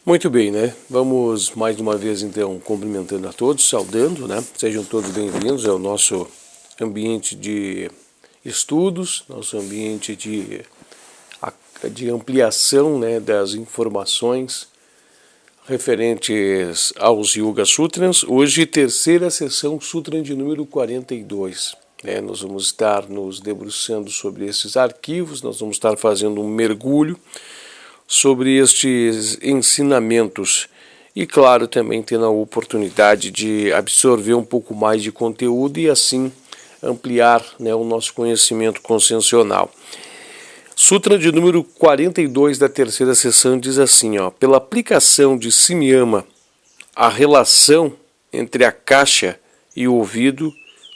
Muito bem, né? Vamos mais uma vez então cumprimentando a todos, saudando, né? Sejam todos bem-vindos ao nosso ambiente de estudos, nosso ambiente de ampliação, né, das informações referentes aos Yoga Sutras. Hoje, terceira sessão, Sutra de número 42. Nós vamos estar nos debruçando sobre esses arquivos, nós vamos estar fazendo um mergulho sobre estes ensinamentos e, claro, também tendo a oportunidade de absorver um pouco mais de conteúdo e assim ampliar, né, o nosso conhecimento consciencial. Sutra de número 42 da terceira sessão diz assim, pela aplicação de Simyama, a relação entre a caixa e o ouvido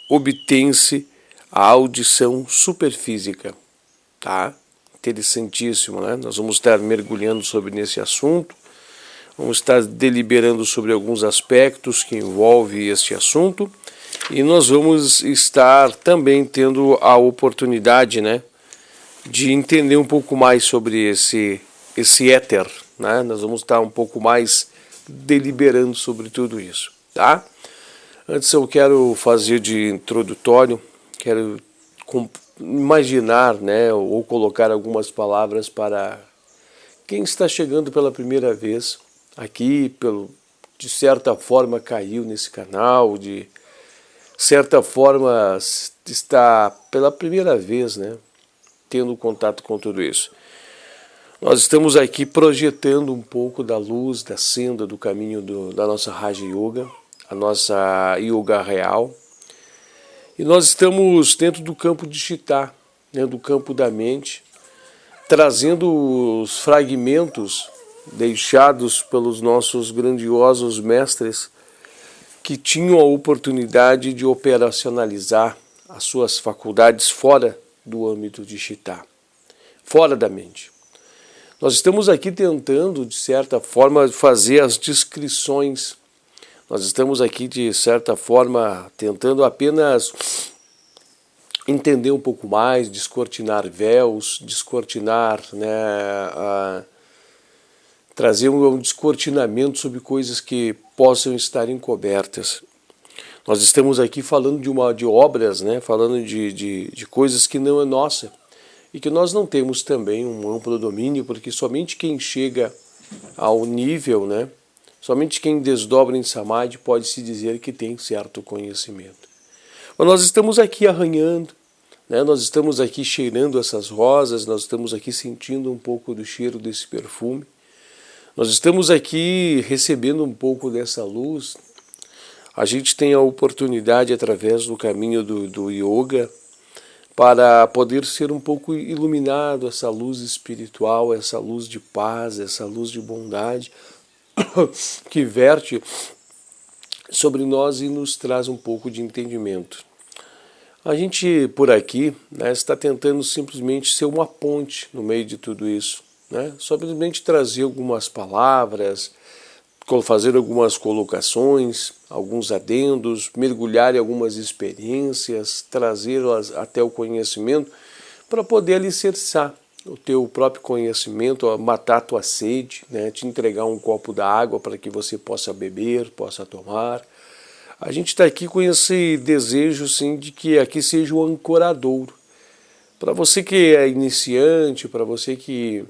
obtém-se a audição superfísica. Tá? Interessantíssimo, né? Nós vamos estar mergulhando sobre esse assunto, vamos estar deliberando sobre alguns aspectos que envolvem este assunto e nós vamos estar também tendo a oportunidade, né, de entender um pouco mais sobre esse éter, né? Nós vamos estar um pouco mais deliberando sobre tudo isso, tá? Antes eu quero fazer de introdutório, quero imaginar, né, ou colocar algumas palavras para quem está chegando pela primeira vez aqui, de certa forma caiu nesse canal, de certa forma está pela primeira vez, né, tendo contato com tudo isso. Nós estamos aqui projetando um pouco da luz, da senda, do caminho da nossa Raja Yoga, a nossa Yoga real. E nós estamos dentro do campo de Chitta, dentro do campo da mente, trazendo os fragmentos deixados pelos nossos grandiosos mestres que tinham a oportunidade de operacionalizar as suas faculdades fora do âmbito de Chitta, fora da mente. Nós estamos aqui tentando, de certa forma, fazer as descrições. Nós estamos aqui, de certa forma, tentando apenas entender um pouco mais, descortinar véus, descortinar, né, trazer um descortinamento sobre coisas que possam estar encobertas. Nós estamos aqui falando de obras, né, falando de coisas que não é nossa e que nós não temos também um amplo domínio, porque somente quem chega ao nível, né, somente quem desdobra em Samadhi pode se dizer que tem certo conhecimento. Mas nós estamos aqui arranhando, né, nós estamos aqui cheirando essas rosas, nós estamos aqui sentindo um pouco do cheiro desse perfume, nós estamos aqui recebendo um pouco dessa luz. A gente tem a oportunidade, através do caminho do yoga, para poder ser um pouco iluminado, essa luz espiritual, essa luz de paz, essa luz de bondade, que verte sobre nós e nos traz um pouco de entendimento. A gente, por aqui, né, está tentando simplesmente ser uma ponte no meio de tudo isso, né? Simplesmente trazer algumas palavras, fazer algumas colocações, alguns adendos, mergulhar em algumas experiências, trazê-las até o conhecimento para poder alicerçar o teu próprio conhecimento, matar a tua sede, né? Te entregar um copo d'água para que você possa beber, possa tomar. A gente está aqui com esse desejo, sim, de que aqui seja o ancoradouro. Para você que é iniciante, para você que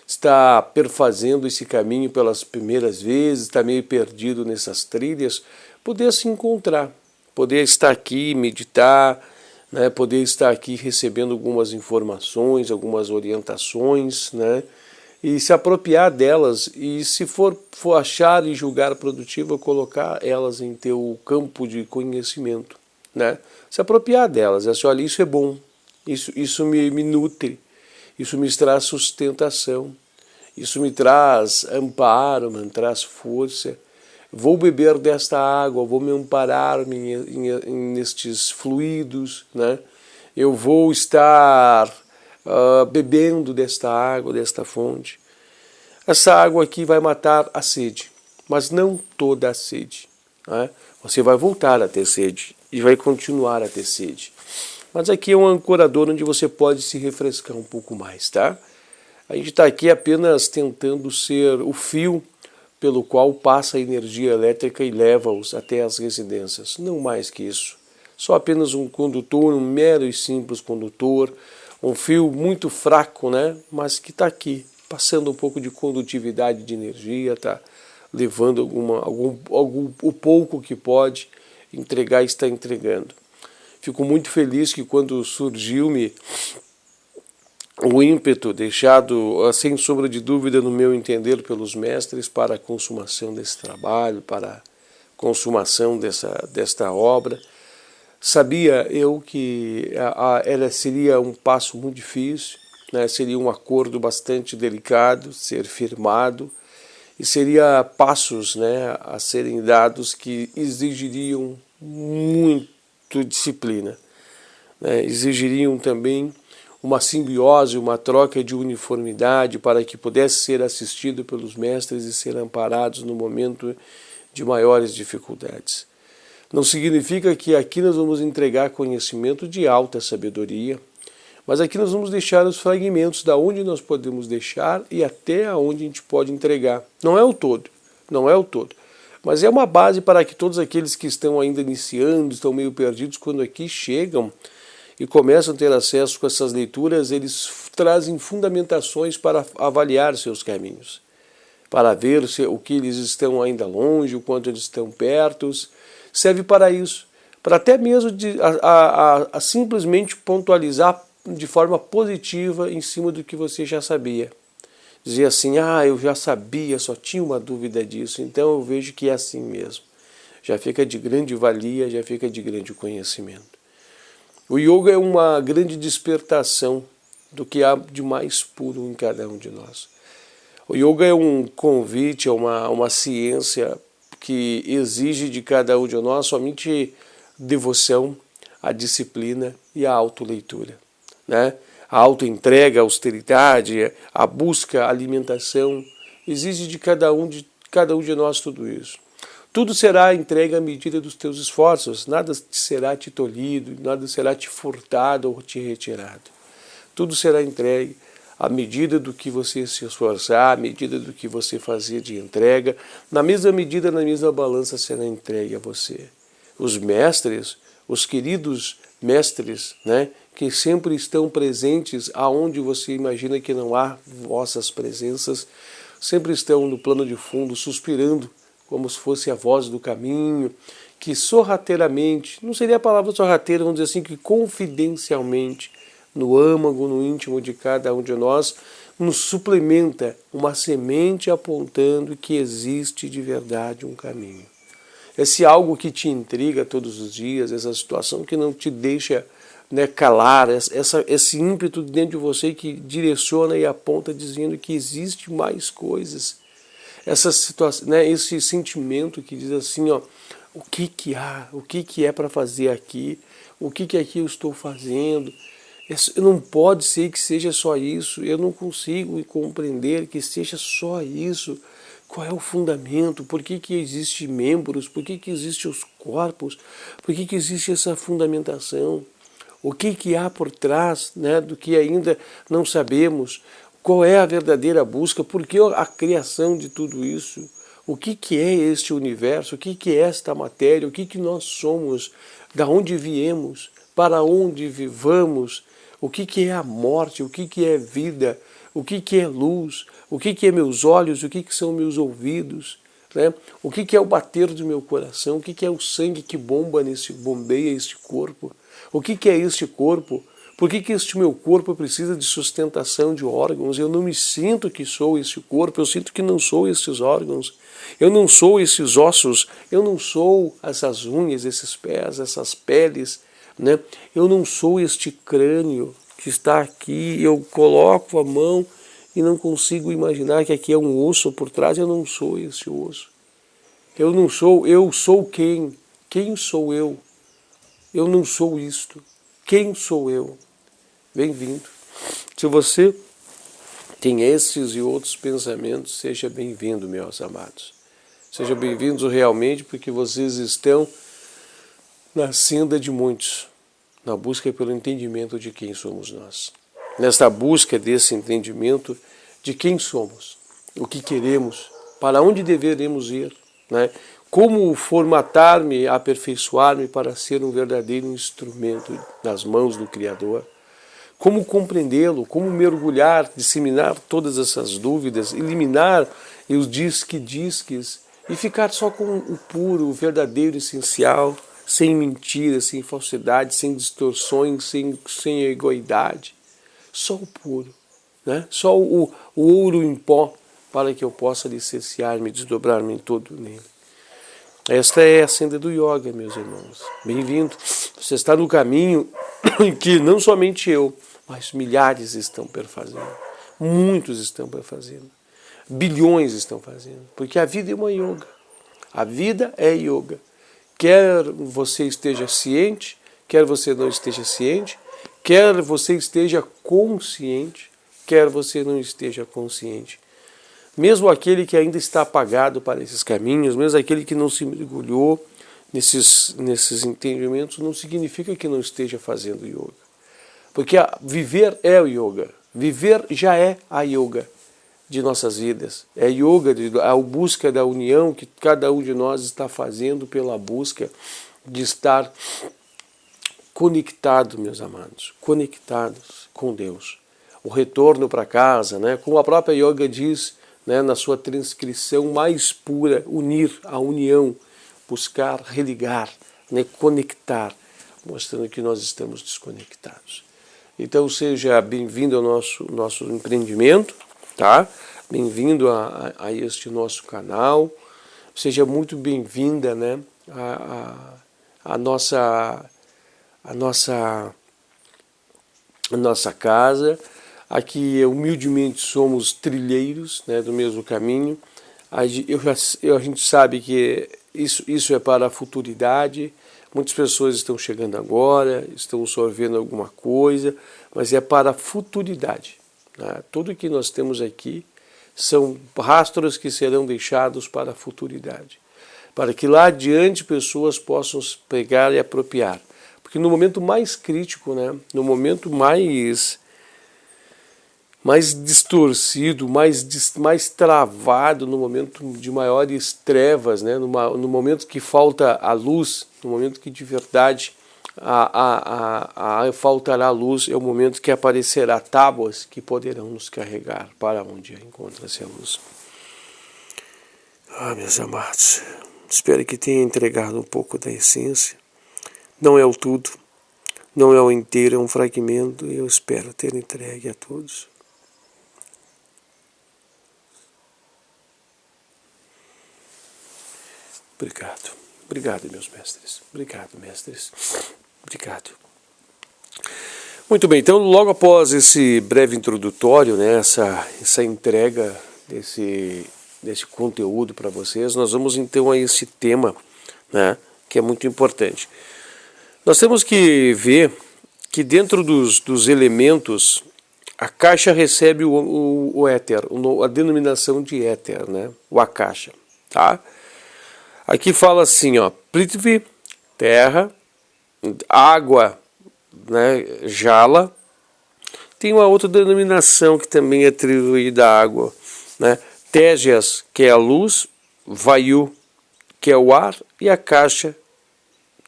está perfazendo esse caminho pelas primeiras vezes, está meio perdido nessas trilhas, poder se encontrar, poder estar aqui, meditar, né, poder estar aqui recebendo algumas informações, algumas orientações, né, e se apropriar delas, e se for achar e julgar produtivo, colocar elas em teu campo de conhecimento, né, se apropriar delas, assim, olha, isso é bom, isso me nutre, isso me traz sustentação, isso me traz amparo, me traz força. Vou beber desta água, vou me amparar nestes fluidos, né? Eu vou estar bebendo desta água, desta fonte. Essa água aqui vai matar a sede, mas não toda a sede, né? Você vai voltar a ter sede e vai continuar a ter sede. Mas aqui é um ancorador onde você pode se refrescar um pouco mais, tá? A gente está aqui apenas tentando ser o fio pelo qual passa a energia elétrica e leva-os até as residências. Não mais que isso. Só apenas um condutor, um mero e simples condutor, um fio muito fraco, né? Mas que está aqui, passando um pouco de condutividade de energia, está levando o pouco que pode entregar, está entregando. Fico muito feliz que quando surgiu-me o ímpeto deixado, sem sombra de dúvida, no meu entender, pelos mestres para a consumação desse trabalho, para a consumação desta obra, sabia eu que ela seria um passo muito difícil, né? Seria um acordo bastante delicado, ser firmado, e seria passos, né, a serem dados que exigiriam muito disciplina, né? Exigiriam também uma simbiose, uma troca de uniformidade para que pudesse ser assistido pelos mestres e ser amparados no momento de maiores dificuldades. Não significa que aqui nós vamos entregar conhecimento de alta sabedoria, mas aqui nós vamos deixar os fragmentos da onde nós podemos deixar e até aonde a gente pode entregar. Não é o todo, não é o todo. Mas é uma base para que todos aqueles que estão ainda iniciando, estão meio perdidos, quando aqui chegam e começam a ter acesso com essas leituras, eles trazem fundamentações para avaliar seus caminhos, para ver o que eles estão ainda longe, o quanto eles estão perto. Serve para isso, para até mesmo simplesmente pontualizar de forma positiva em cima do que você já sabia. Dizer assim, eu já sabia, só tinha uma dúvida disso, então eu vejo que é assim mesmo. Já fica de grande valia, já fica de grande conhecimento. O yoga é uma grande despertação do que há de mais puro em cada um de nós. O yoga é um convite, é uma ciência que exige de cada um de nós somente devoção, a disciplina e a autoleitura, né? A autoentrega, a austeridade, a busca, a alimentação, exige de cada um de nós tudo isso. Tudo será entregue à medida dos teus esforços, nada será te tolhido, nada será te furtado ou te retirado. Tudo será entregue à medida do que você se esforçar, à medida do que você fazer de entrega, na mesma medida, na mesma balança será entregue a você. Os mestres, os queridos mestres, né, que sempre estão presentes aonde você imagina que não há vossas presenças, sempre estão no plano de fundo, suspirando, como se fosse a voz do caminho, que sorrateiramente, não seria a palavra sorrateira, vamos dizer assim, que confidencialmente, no âmago, no íntimo de cada um de nós, nos suplementa uma semente apontando que existe de verdade um caminho. Esse algo que te intriga todos os dias, essa situação que não te deixa, né, calar, esse ímpeto dentro de você que direciona e aponta dizendo que existe mais coisas. Essa situação, né, esse sentimento que diz assim, o que há, o que é para fazer aqui, o que aqui eu estou fazendo. Não pode ser que seja só isso, eu não consigo compreender que seja só isso. Qual é o fundamento? Por que existem membros? Por que existem os corpos? Por que existe essa fundamentação? O que há por trás, né, do que ainda não sabemos? Qual é a verdadeira busca? Por que a criação de tudo isso? O que é este universo? O que é esta matéria? O que nós somos? Da onde viemos? Para onde vivamos? O que é a morte? O que é vida? O que é luz? O que é meus olhos? O que são meus ouvidos? Né? O que é o bater do meu coração? O que é o sangue que bombeia este corpo? O que é este corpo? Por que este meu corpo precisa de sustentação de órgãos? Eu não me sinto que sou este corpo, eu sinto que não sou estes órgãos. Eu não sou esses ossos, eu não sou essas unhas, esses pés, essas peles, né? Eu não sou este crânio que está aqui, eu coloco a mão e não consigo imaginar que aqui é um osso por trás, eu não sou esse osso. Eu sou quem? Quem sou eu? Eu não sou isto. Quem sou eu? Bem-vindo. Se você tem esses e outros pensamentos, seja bem-vindo, meus amados. Sejam bem-vindos realmente, porque vocês estão na senda de muitos, na busca pelo entendimento de quem somos nós. nesta busca desse entendimento de quem somos, o que queremos, para onde deveremos ir, né? Como formatar-me, aperfeiçoar-me para ser um verdadeiro instrumento nas mãos do Criador. Como compreendê-lo, como mergulhar, disseminar todas essas dúvidas, eliminar os disques e ficar só com o puro, o verdadeiro, essencial, sem mentiras, sem falsidade, sem distorções, sem egoidade. Só o puro, né? Só o ouro em pó para que eu possa licenciar-me, desdobrar-me em todo nele. Esta é a senda do yoga, meus irmãos. Bem-vindo. Você está no caminho que não somente eu, mas milhares estão perfazendo. Muitos estão perfazendo. Bilhões estão fazendo. Porque a vida é uma yoga. A vida é yoga. Quer você esteja ciente, quer você não esteja ciente, quer você esteja consciente, quer você não esteja consciente. Mesmo aquele que ainda está apagado para esses caminhos, mesmo aquele que não se mergulhou nesses entendimentos, não significa que não esteja fazendo yoga. Porque viver é o yoga. Viver já é a yoga de nossas vidas. É yoga, a busca da união que cada um de nós está fazendo pela busca de estar conectado, meus amados, conectados com Deus. O retorno para casa, né? Como a própria yoga diz, né, na sua transcrição mais pura, unir, a união, buscar religar, né, conectar, mostrando que nós estamos desconectados. Então seja bem-vindo ao nosso empreendimento, tá? Bem-vindo a este nosso canal, seja muito bem-vinda, né, a nossa casa. Aqui, humildemente, somos trilheiros, né, do mesmo caminho. A gente sabe que isso é para a futuridade. Muitas pessoas estão chegando agora, estão sorvendo alguma coisa, mas é para a futuridade, né? Tudo que nós temos aqui são rastros que serão deixados para a futuridade, para que lá adiante pessoas possam pegar e apropriar. Porque no momento mais crítico, né, no momento mais distorcido, mais travado, no momento de maiores trevas, né? No momento que falta a luz, no momento que de verdade faltará a luz, é o momento que aparecerá tábuas que poderão nos carregar para onde encontra-se a luz. Meus amados, espero que tenha entregado um pouco da essência. Não é o tudo, não é o inteiro, é um fragmento, e eu espero ter entregue a todos. Obrigado. Obrigado, meus mestres. Obrigado, mestres. Obrigado. Muito bem, então logo após esse breve introdutório, né, essa entrega desse conteúdo para vocês, nós vamos então a esse tema, né, que é muito importante. Nós temos que ver que dentro dos elementos, a caixa recebe o éter, a denominação de éter, né, o akasha, tá? Aqui fala assim, ó, Prithvi, terra, água, né, jala. Tem uma outra denominação que também é atribuída à água, né? Tejas, que é a luz, Vayu, que é o ar, e a caixa,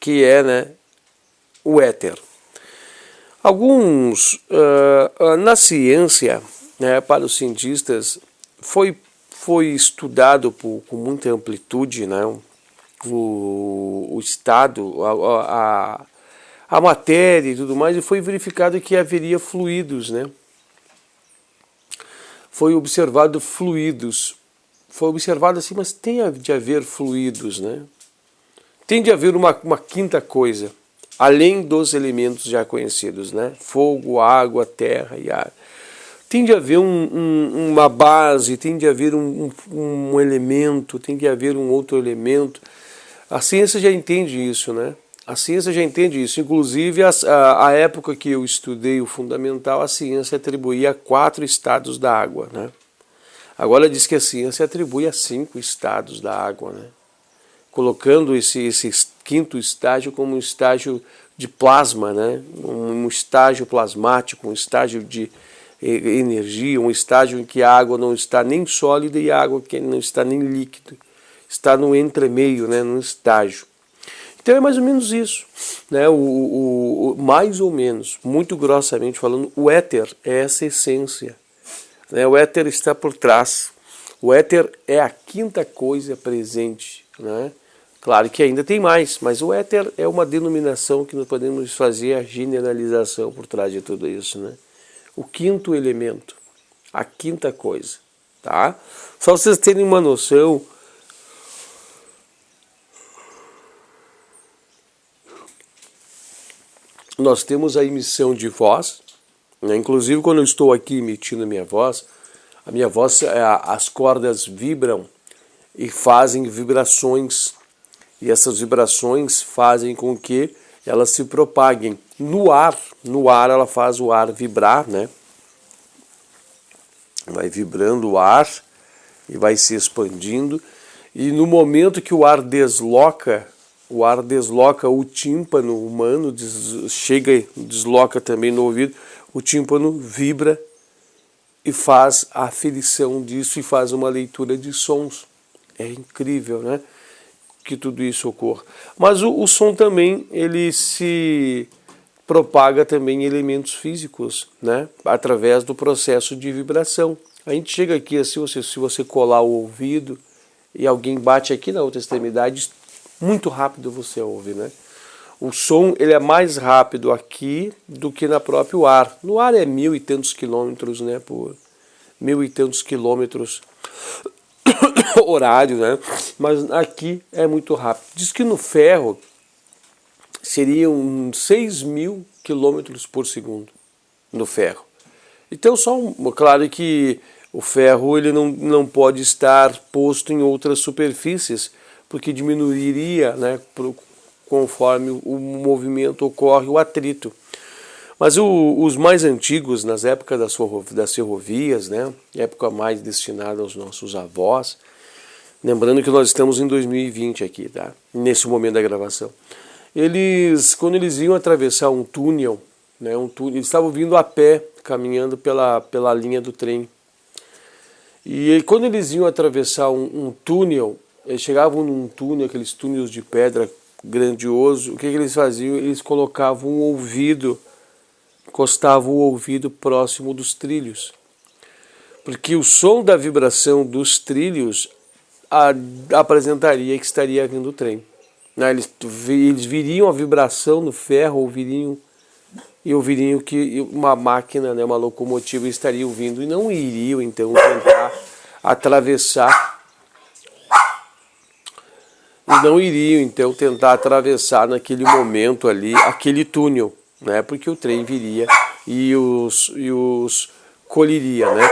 que é, né, o éter. Alguns, na ciência, né, para os cientistas, foi estudado com muita amplitude, né, o estado, a matéria e tudo mais, e foi verificado que haveria fluidos, né? Foi observado fluidos. Foi observado assim, mas tem de haver fluidos, né? Tem de haver uma quinta coisa, além dos elementos já conhecidos, né? Fogo, água, terra e ar. Tem de haver uma base, tem de haver um elemento, tem de haver um outro elemento. A ciência já entende isso, né? A ciência já entende isso. Inclusive, a época que eu estudei o fundamental, a ciência atribuía a 4 estados da água, né? Agora diz que a ciência atribui a 5 estados da água, né? Colocando esse quinto estágio como um estágio de plasma, né? Um estágio plasmático, um estágio de energia, um estágio em que a água não está nem sólida e a água que não está nem líquida, está no entremeio, né? Num estágio. Então é mais ou menos isso, né? Mais ou menos, muito grossamente falando, o éter é essa essência, né? O éter está por trás. O éter é a quinta coisa presente, né? Claro que ainda tem mais, mas o éter é uma denominação que nós podemos fazer a generalização por trás de tudo isso, né? O quinto elemento, a quinta coisa, tá? Só vocês terem uma noção, nós temos a emissão de voz, né? Inclusive quando eu estou aqui emitindo a minha voz, as cordas vibram e fazem vibrações, e essas vibrações fazem com que elas se propaguem. No ar ela faz o ar vibrar, né? Vai vibrando o ar e vai se expandindo, e no momento que o ar desloca o tímpano humano, desloca também no ouvido, o tímpano vibra e faz a aferição disso e faz uma leitura de sons. É incrível, né? Que tudo isso ocorra. Mas o som também, ele se propaga também em elementos físicos, né? Através do processo de vibração. A gente chega aqui assim, se você colar o ouvido e alguém bate aqui na outra extremidade, muito rápido você ouve, né? O som, ele é mais rápido aqui do que no próprio ar. No ar é 1.000 e tantos quilômetros, né? Por 1.000 e tantos quilômetros horário, né? Mas aqui é muito rápido. Diz que no ferro seriam 6.000 quilômetros por segundo no ferro. Então, claro que o ferro ele não pode estar posto em outras superfícies, porque diminuiria, né, conforme o movimento ocorre, o atrito. Mas os mais antigos, nas épocas das ferrovias, né, época mais destinada aos nossos avós, lembrando que nós estamos em 2020 aqui, tá? Nesse momento da gravação. Quando eles iam atravessar um túnel, né, eles estavam vindo a pé, caminhando pela linha do trem. E quando eles iam atravessar um túnel, eles chegavam num túnel, aqueles túneis de pedra grandioso, o que eles faziam? Eles colocavam o ouvido, encostavam o ouvido próximo dos trilhos. Porque o som da vibração dos trilhos apresentaria que estaria vindo o trem. Eles viriam a vibração no ferro, ouviriam que uma máquina, né, uma locomotiva estaria vindo e não iriam então tentar atravessar. Naquele momento ali aquele túnel, né, porque o trem viria e os coliria, né?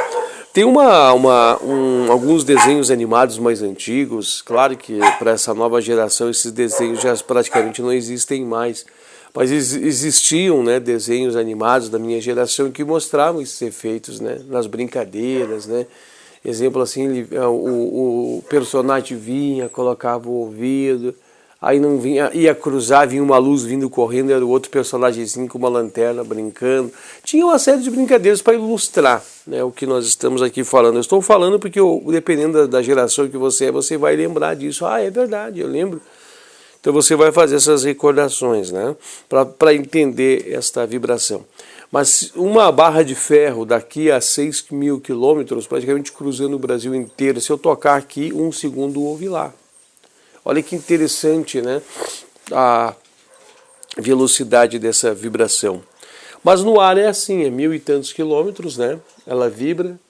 Tem alguns desenhos animados mais antigos, claro que para essa nova geração esses desenhos já praticamente não existem mais, mas existiam, né, desenhos animados da minha geração que mostravam esses efeitos, né, nas brincadeiras, né? Exemplo assim, o personagem vinha, colocava o ouvido, aí não vinha, ia cruzar, vinha uma luz vindo correndo, era o outro personagemzinho com uma lanterna brincando. Tinha uma série de brincadeiras para ilustrar, né, o que nós estamos aqui falando. Eu estou falando porque, dependendo da geração que você é, você vai lembrar disso. Ah, é verdade, eu lembro. Então você vai fazer essas recordações, né, para entender esta vibração. Mas uma barra de ferro daqui a 6.000 quilômetros, praticamente cruzando o Brasil inteiro, se eu tocar aqui, 1 segundo ouve lá. Olha que interessante, né, a velocidade dessa vibração. Mas no ar é assim, é 1.000 e tantos quilômetros, né, ela vibra.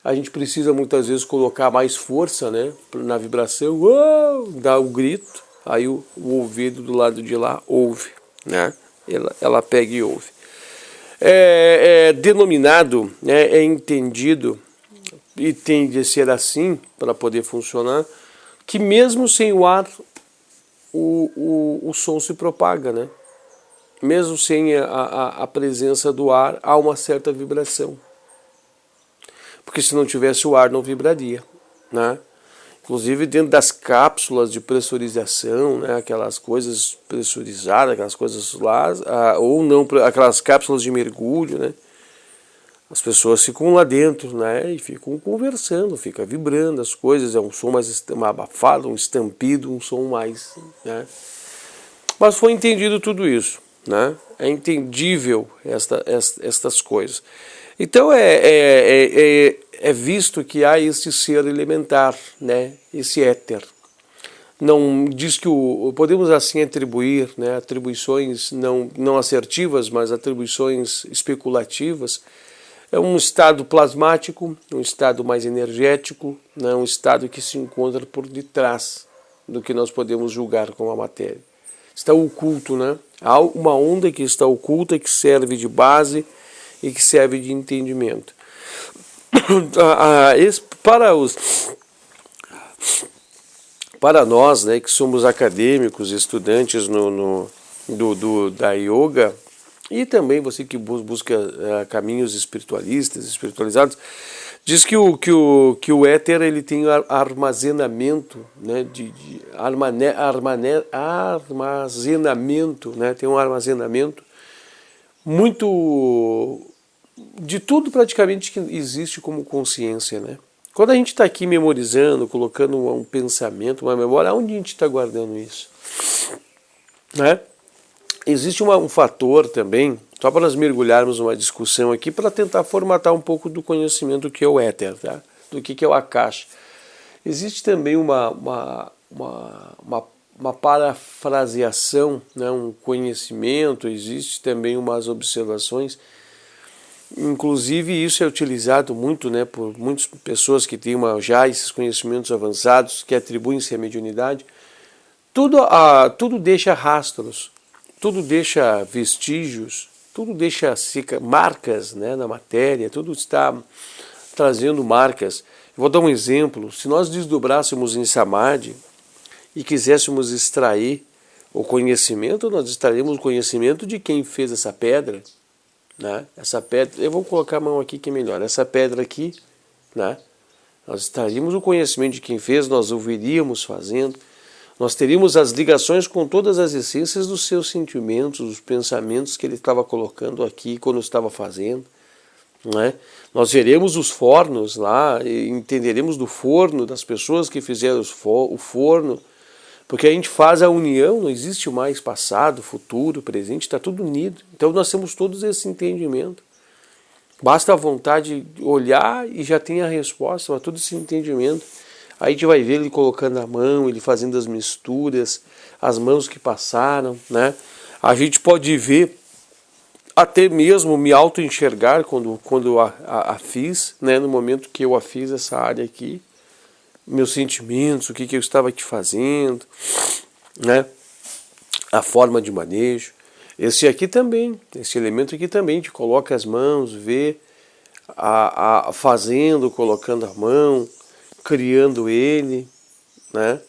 A gente precisa muitas vezes colocar mais força, né, na vibração, uou, dá um grito, aí o ouvido do lado de lá ouve, né, ela pega e ouve. É denominado, né, é entendido, e tem de ser assim para poder funcionar, que mesmo sem o ar, o som se propaga, né? Mesmo sem a presença do ar, há uma certa vibração. Porque se não tivesse o ar, não vibraria, né? inclusive dentro das cápsulas de pressurização, né, aquelas coisas pressurizadas, aquelas coisas lá, ou não, aquelas cápsulas de mergulho, né, as pessoas ficam lá dentro, né, e ficam conversando, fica vibrando as coisas, é um som mais abafado, um estampido, um som mais, né, mas foi entendido tudo isso, né, é entendível estas coisas. Então é visto que há esse ser elementar, né, esse éter. Não diz que podemos assim atribuir, né, atribuições não assertivas, mas atribuições especulativas. É um estado plasmático, um estado mais energético, né, um estado que se encontra por detrás do que nós podemos julgar como a matéria. Está oculto, né? Há uma onda que está oculta, que serve de base e que serve de entendimento. Para nós, né, que somos acadêmicos, estudantes da yoga, e também você que busca caminhos espiritualizados, diz que o éter ele tem armazenamento, né, armazenamento, né, tem um armazenamento muito de tudo praticamente que existe como consciência, né? Quando a gente está aqui memorizando, colocando um pensamento, uma memória, onde a gente está guardando isso? Né? Existe um fator também, só para nós mergulharmos numa discussão aqui, para tentar formatar um pouco do conhecimento do que é o éter, tá? Do que é o Akasha. Existe também uma parafraseação, né? Um conhecimento, existe também umas observações. Inclusive isso é utilizado muito, né, por muitas pessoas que têm já esses conhecimentos avançados, que atribuem-se à mediunidade. Tudo deixa rastros, tudo deixa vestígios, tudo deixa marcas, né, na matéria, tudo está trazendo marcas. Vou dar um exemplo: se nós desdobrássemos em Samadhi e quiséssemos extrair o conhecimento, nós extraímos o conhecimento de quem fez essa pedra. Né? Essa pedra, eu vou colocar a mão aqui que é melhor. Essa pedra aqui, né? Nós estaríamos o conhecimento de quem fez, nós o veríamos fazendo, nós teríamos as ligações com todas as essências dos seus sentimentos, dos pensamentos que ele estava colocando aqui quando estava fazendo, né? Nós veremos os fornos lá, e entenderemos do forno, das pessoas que fizeram o forno, porque a gente faz a união, não existe mais passado, futuro, presente, está tudo unido. Então nós temos todos esse entendimento. Basta a vontade de olhar e já tem a resposta para todo esse entendimento. Aí a gente vai ver ele colocando a mão, ele fazendo as misturas, as mãos que passaram, né? A gente pode ver, até mesmo me auto-enxergar quando a fiz, né? No momento que eu a fiz, essa área aqui, meus sentimentos, o que eu estava aqui fazendo, né? A forma de manejo. Esse elemento aqui também, a gente coloca as mãos, vê fazendo, colocando a mão, criando ele, né?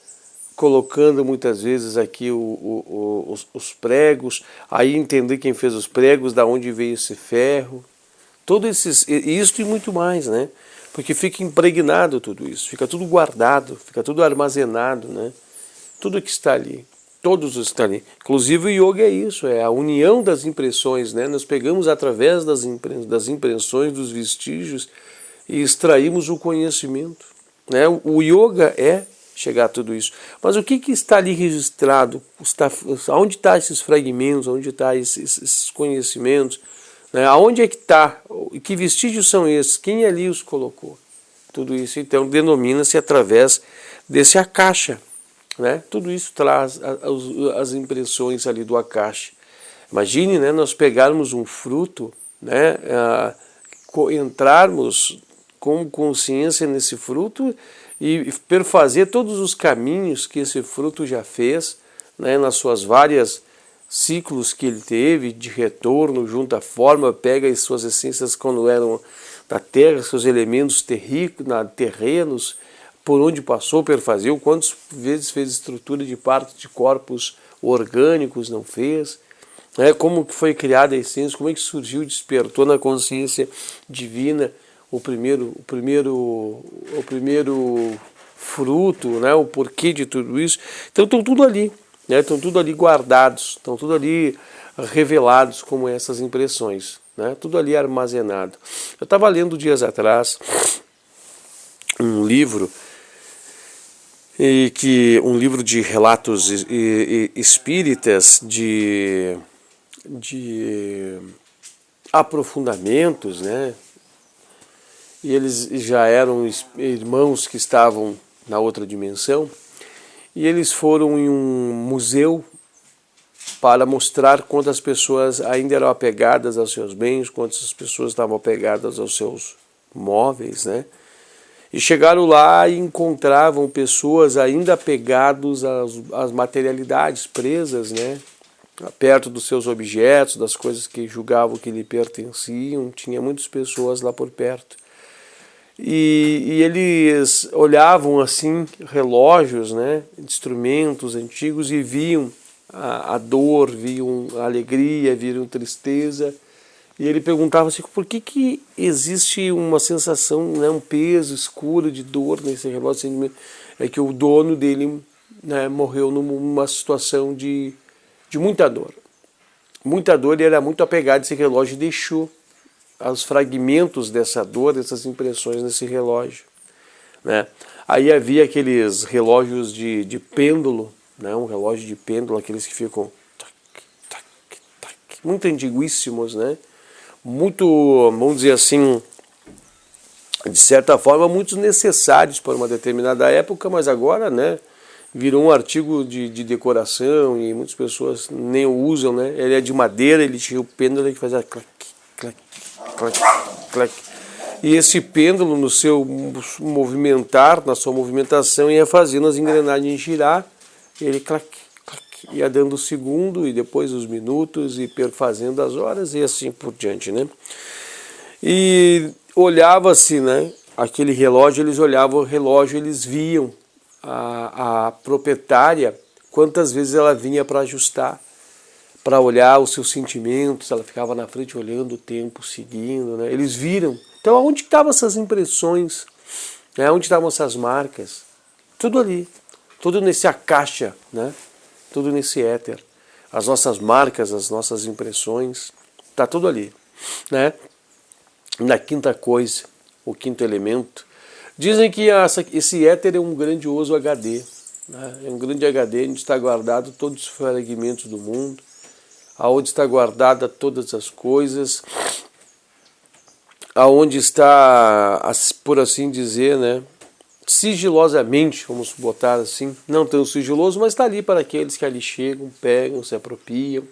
Colocando muitas vezes aqui os pregos, aí entender quem fez os pregos, da onde veio esse ferro, isso e muito mais, né? Porque fica impregnado tudo isso, fica tudo guardado, fica tudo armazenado, né? Tudo que está ali, todos estão ali. Inclusive o yoga é isso, é a união das impressões, né? Nós pegamos através das impressões, dos vestígios e extraímos o conhecimento, né? O yoga é chegar a tudo isso. Mas o que está ali registrado? Onde estão esses fragmentos? Onde estão esses conhecimentos? Aonde é que está? Que vestígios são esses? Quem ali os colocou? Tudo isso, então, denomina-se através desse Akasha, né? Tudo isso traz as impressões ali do Akasha. Imagine, né, nós pegarmos um fruto, né, entrarmos com consciência nesse fruto e perfazer todos os caminhos que esse fruto já fez, né, nas suas várias ciclos que ele teve de retorno junto à forma, pega as suas essências quando eram da terra, seus elementos terrenos, por onde passou, perfazeu, quantas vezes fez estrutura de partes de corpos orgânicos, não fez, né? Como que foi criada a essência, como é que surgiu, despertou na consciência divina o primeiro fruto, né, o porquê de tudo isso. Então estão tudo ali, né, estão tudo ali guardados, estão tudo ali revelados como essas impressões, né, tudo ali armazenado. Eu estava lendo dias atrás um livro, um livro de relatos espíritas, de aprofundamentos, né? E eles já eram irmãos que estavam na outra dimensão, e eles foram em um museu para mostrar quantas pessoas ainda eram apegadas aos seus bens, quantas pessoas estavam apegadas aos seus móveis, né? E chegaram lá e encontravam pessoas ainda apegadas às materialidades, presas, né? Perto dos seus objetos, das coisas que julgavam que lhe pertenciam. Tinha muitas pessoas lá por perto. E eles olhavam assim relógios, né? Instrumentos antigos, e viam a dor, viam a alegria, viam tristeza. E ele perguntava assim, por que existe uma sensação, né, um peso escuro de dor nesse relógio? É que o dono dele, né, morreu numa situação de muita dor. Muita dor, e era muito apegado a esse relógio e deixou os fragmentos dessa dor, dessas impressões nesse relógio, né? Aí havia aqueles relógios de pêndulo, né, um relógio de pêndulo, aqueles que ficam muito antiguíssimos, né? Muito, vamos dizer assim, de certa forma, muito necessários para uma determinada época, mas agora, né, virou um artigo de decoração e muitas pessoas nem o usam, né? Ele é de madeira, ele tinha o pêndulo que fazia clac, clac, clac, clac. E esse pêndulo, no seu movimentar, na sua movimentação, ia fazendo as engrenagens girar, ele clac, ia dando o segundo e depois os minutos e perfazendo as horas e assim por diante, né? E olhava-se, né, aquele relógio, eles olhavam o relógio, eles viam a proprietária, quantas vezes ela vinha para ajustar, para olhar os seus sentimentos, ela ficava na frente olhando o tempo, seguindo, né? Eles viram. Então, onde estavam essas impressões? Né? Onde estavam essas marcas? Tudo ali, tudo nesse akasha, né? Tudo nesse éter, as nossas marcas, as nossas impressões, está tudo ali, né? Na quinta coisa, o quinto elemento, dizem que esse éter é um grandioso HD, né? É um grande HD onde está guardado todos os fragmentos do mundo, aonde está guardada todas as coisas, aonde está, por assim dizer, né, sigilosamente, vamos botar assim, não tão sigiloso, mas está ali para aqueles que ali chegam, pegam, se apropriam.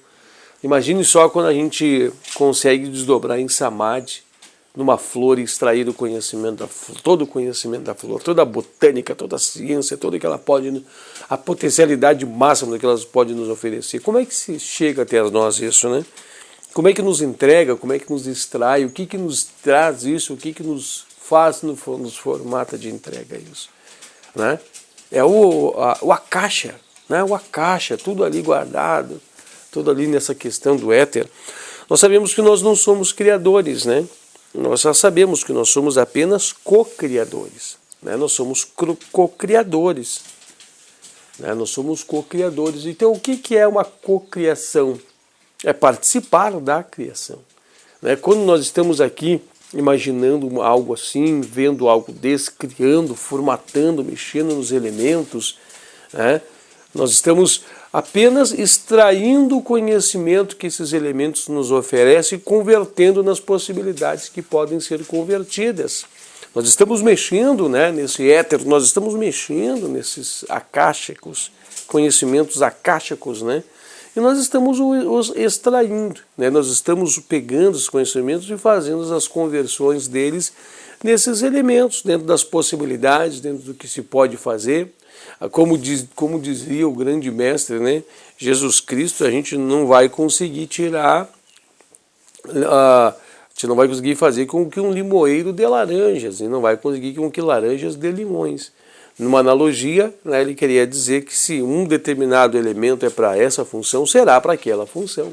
Imagine só quando a gente consegue desdobrar em samadhi, numa flor, e extrair o conhecimento da flor, todo o conhecimento da flor, toda a botânica, toda a ciência, toda que ela pode, a potencialidade máxima que elas podem nos oferecer. Como é que se chega até nós isso, né? Como é que nos entrega, como é que nos extrai, o que nos traz isso, o que nos faz, nos formata de entrega isso, né? É o akasha, né? O akasha, tudo ali guardado, tudo ali nessa questão do éter. Nós sabemos que nós não somos criadores, né? Nós já sabemos que nós somos apenas co-criadores, né? Nós somos co-criadores, né? Nós somos co-criadores. Então, o que é uma co-criação? É participar da criação, né? Quando nós estamos aqui imaginando algo assim, vendo algo desse, criando, formatando, mexendo nos elementos, né? Nós estamos apenas extraindo o conhecimento que esses elementos nos oferecem e convertendo nas possibilidades que podem ser convertidas. Nós estamos mexendo, né, nesse éter, nós estamos mexendo nesses akáshicos, conhecimentos akáshicos, né? E nós estamos os extraindo, né? Nós estamos pegando os conhecimentos e fazendo as conversões deles nesses elementos, dentro das possibilidades, dentro do que se pode fazer. Como dizia o grande mestre, né? Jesus Cristo, a gente não vai conseguir tirar, a gente não vai conseguir fazer com que um limoeiro dê laranjas, e não vai conseguir com que laranjas dê limões. Numa analogia, né, ele queria dizer que se um determinado elemento é para essa função, será para aquela função.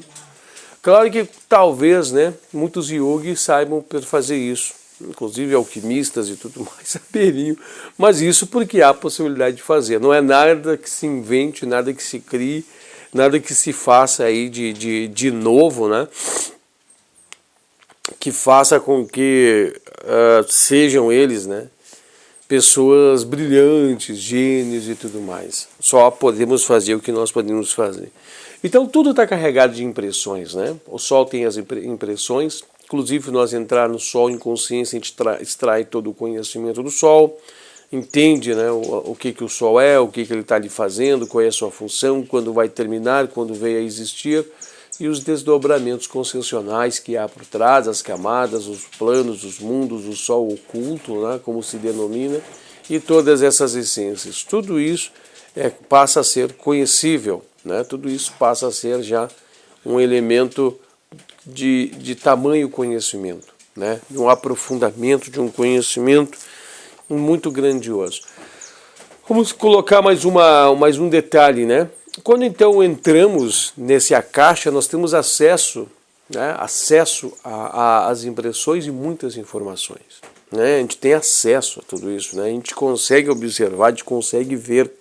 Claro que talvez, né, muitos yogis saibam fazer isso, inclusive alquimistas e tudo mais saberiam, mas isso porque há possibilidade de fazer. Não é nada que se invente, nada que se crie, nada que se faça aí de novo, né? Que faça com que sejam eles, né, pessoas brilhantes, gênios e tudo mais. Só podemos fazer o que nós podemos fazer. Então tudo está carregado de impressões, né? O Sol tem as impressões, inclusive nós entrar no Sol em consciência, a gente extrai todo o conhecimento do Sol, entende, né, o que o Sol é, o que ele está ali fazendo, qual é a sua função, quando vai terminar, quando veio a existir, e os desdobramentos conscienciais que há por trás, as camadas, os planos, os mundos, o Sol oculto, né, como se denomina, e todas essas essências. Tudo isso passa a ser conhecível, né? Tudo isso passa a ser já um elemento de tamanho conhecimento, né? De um aprofundamento, de um conhecimento muito grandioso. Vamos colocar mais um detalhe, né? Quando então entramos nesse Akasha, nós temos acesso, né? Acesso às impressões e muitas informações, né? A gente tem acesso a tudo isso, né? A gente consegue observar, a gente consegue ver.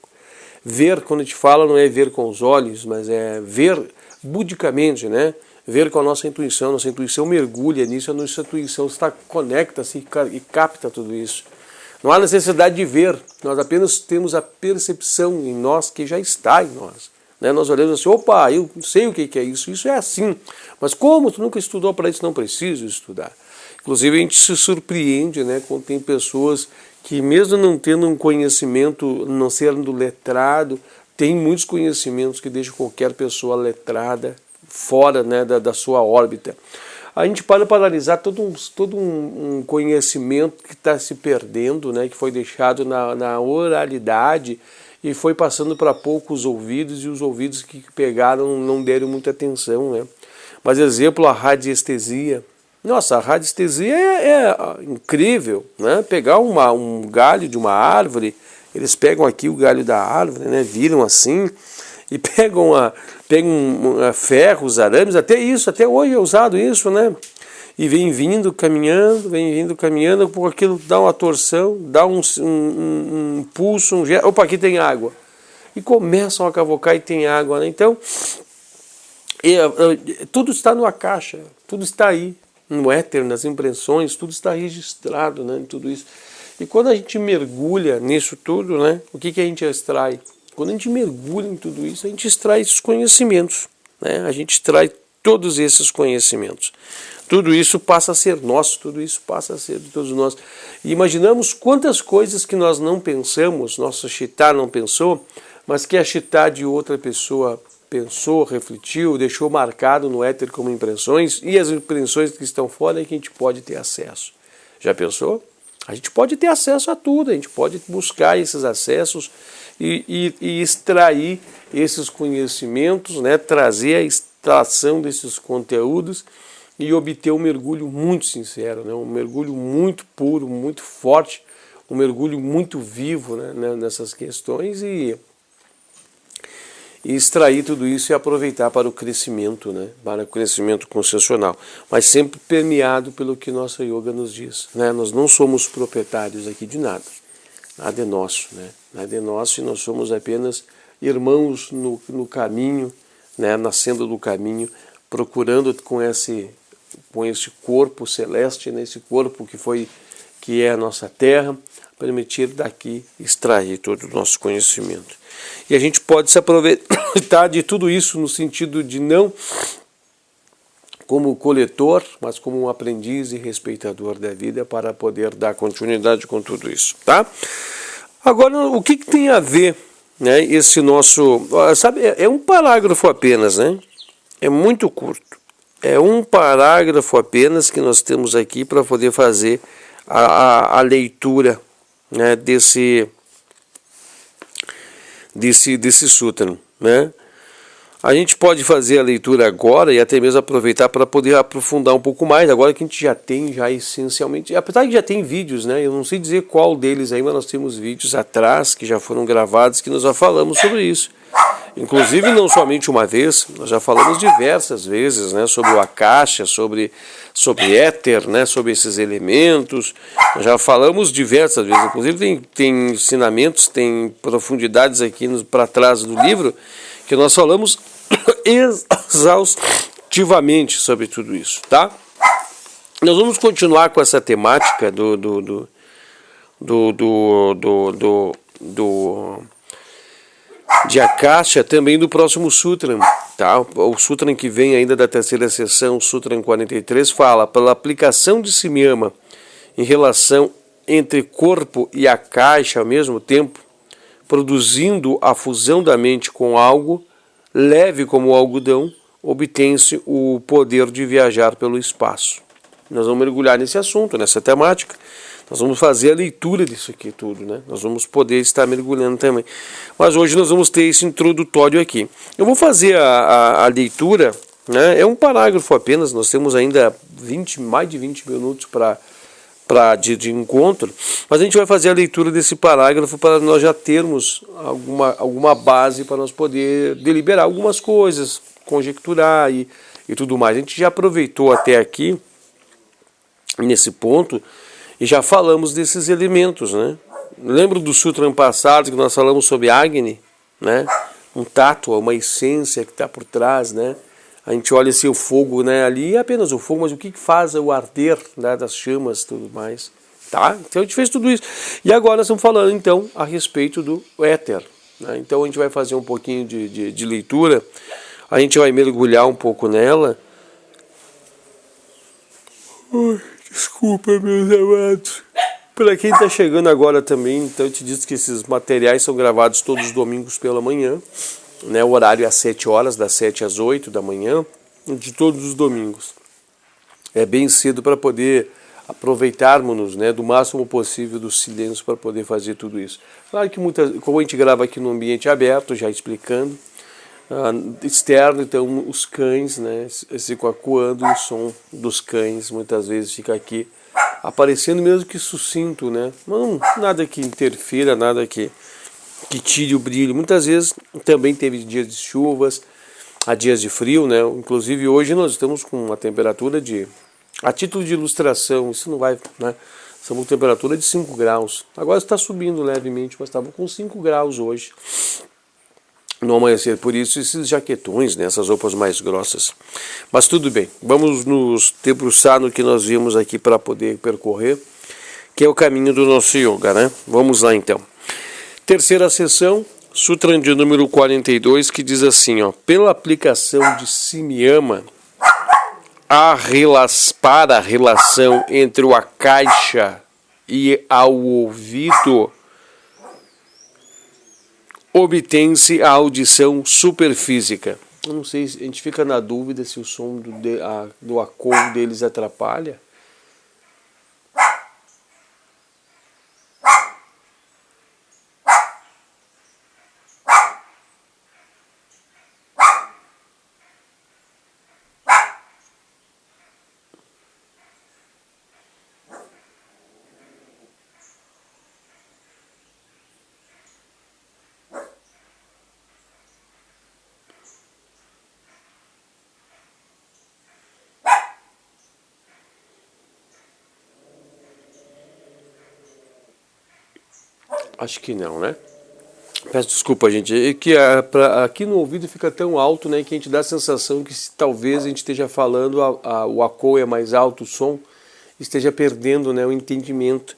Ver, quando a gente fala, não é ver com os olhos, mas é ver budicamente, né? Ver com a nossa intuição mergulha nisso, a nossa intuição conecta-se e capta tudo isso. Não há necessidade de ver, nós apenas temos a percepção em nós que já está em nós. Né? Nós olhamos assim, opa, eu sei o que é isso, isso é assim. Mas como tu nunca estudou para isso, não preciso estudar. Inclusive a gente se surpreende, né, quando tem pessoas que mesmo não tendo um conhecimento, não sendo letrado, tem muitos conhecimentos que deixam qualquer pessoa letrada fora, né, da sua órbita. A gente para analisar todo um conhecimento que está se perdendo, né, que foi deixado na oralidade e foi passando para poucos ouvidos, e os ouvidos que pegaram não deram muita atenção, né? Mas exemplo, a radiestesia. Nossa, a radiestesia é incrível, né? Pegar um galho de uma árvore, eles pegam aqui o galho da árvore, né, viram assim, e pegam ferros, arames, até hoje é usado isso, né? E vem vindo caminhando, por aquilo dá uma torção, dá um pulso, opa, aqui tem água. E começam a cavocar e tem água, né? Então, tudo está no Akasha, tudo está aí, no éter, nas impressões, tudo está registrado, né? Tudo isso. E quando a gente mergulha nisso tudo, né? O que a gente extrai? Quando a gente mergulha em tudo isso, a gente extrai esses conhecimentos, né? A gente extrai todos esses conhecimentos. Tudo isso passa a ser nosso, tudo isso passa a ser de todos nós. E imaginamos quantas coisas que nós não pensamos, nosso Chitta não pensou, mas que a Chitta de outra pessoa pensou, refletiu, deixou marcado no éter como impressões, e as impressões que estão fora é que a gente pode ter acesso. Já pensou? A gente pode ter acesso a tudo, a gente pode buscar esses acessos e extrair esses conhecimentos, né, trazer a extração desses conteúdos e obter um mergulho muito sincero, né, um mergulho muito puro, muito forte, um mergulho muito vivo, né, nessas questões e extrair tudo isso e aproveitar para o crescimento, né, para o crescimento consciencial, mas sempre permeado pelo que nossa yoga nos diz, né? Nós não somos proprietários aqui de nada, nada é nosso, né? Nada é nosso e nós somos apenas irmãos no caminho, né, nascendo do caminho, procurando com esse corpo celeste, nesse corpo que é a nossa terra, permitir daqui extrair todo o nosso conhecimento. E a gente pode se aproveitar de tudo isso no sentido de não como coletor, mas como um aprendiz e respeitador da vida para poder dar continuidade com tudo isso, tá? Agora, o que tem a ver, né, esse nosso... Sabe, é um parágrafo apenas, né? É muito curto. É um parágrafo apenas que nós temos aqui para poder fazer a leitura, né, desse sutra, né? A gente pode fazer a leitura agora e até mesmo aproveitar para poder aprofundar um pouco mais, agora que a gente já tem essencialmente, apesar que já tem vídeos, né? Eu não sei dizer qual deles aí, mas nós temos vídeos atrás que já foram gravados que nós já falamos sobre isso. Inclusive, não somente uma vez, nós já falamos diversas vezes, né, sobre o Akasha, sobre éter, né, sobre esses elementos. Nós já falamos diversas vezes. Inclusive, tem ensinamentos, tem profundidades aqui para trás do livro, que nós falamos exaustivamente sobre tudo isso, tá? Nós vamos continuar com essa temática de Akasha também do próximo Sutran, tá? O Sutran que vem ainda da terceira sessão, Sutran 43, fala: pela aplicação de Simyama em relação entre corpo e Akasha ao mesmo tempo, produzindo a fusão da mente com algo leve como o algodão, obtém-se o poder de viajar pelo espaço. Nós vamos mergulhar nesse assunto, nessa temática. Nós vamos fazer a leitura disso aqui tudo, né? Nós vamos poder estar mergulhando também. Mas hoje nós vamos ter esse introdutório aqui. Eu vou fazer a leitura, né? É um parágrafo apenas, nós temos ainda mais de 20 minutos de encontro, mas a gente vai fazer a leitura desse parágrafo para nós já termos alguma base para nós poder deliberar algumas coisas, conjecturar e tudo mais. A gente já aproveitou até aqui, nesse ponto, e já falamos desses elementos, né? Lembro do Sutra passado que nós falamos sobre Agni, né? Um tato, uma essência que está por trás, né? A gente olha assim o fogo, né? Ali é apenas o fogo, mas o que faz o arder, né, das chamas e tudo mais, tá? Então a gente fez tudo isso. E agora nós estamos falando então a respeito do éter, né? Então a gente vai fazer um pouquinho de leitura, a gente vai mergulhar um pouco nela. Desculpa, meus amados. Para quem está chegando agora também, então eu te disse que esses materiais são gravados todos os domingos pela manhã, né? O horário é às 7 horas, das 7 às 8 da manhã, de todos os domingos. É bem cedo para poder aproveitarmos, né, do máximo possível do silêncio para poder fazer tudo isso. Claro que como a gente grava aqui no ambiente aberto, já explicando, externo, então os cães, né, ficam acuando, e o som dos cães muitas vezes fica aqui aparecendo, mesmo que sucinto, né? Não, nada que interfira, nada que tire o brilho. Muitas vezes também teve dias de chuvas, há dias de frio, né? Inclusive hoje nós estamos com uma temperatura a título de ilustração, isso não vai, né? Estamos com temperatura de 5 graus. Agora está subindo levemente, mas estava com 5 graus hoje no amanhecer. Por isso esses jaquetões, né? Essas roupas mais grossas. Mas tudo bem, vamos nos debruçar no que nós vimos aqui para poder percorrer, que é o caminho do nosso yoga, né? Vamos lá então. Terceira sessão, Sutra de número 42, que diz assim, ó: pela aplicação de Simyama para a relação entre o Akasha e ao ouvido, obtém-se a audição superfísica. Eu não sei, a gente fica na dúvida se o som do acougo deles atrapalha. Acho que não, né? Peço desculpa, gente. É que aqui no ouvido fica tão alto, né, que a gente dá a sensação que talvez a gente esteja falando, o acou é mais alto, o som, esteja perdendo, né, o entendimento.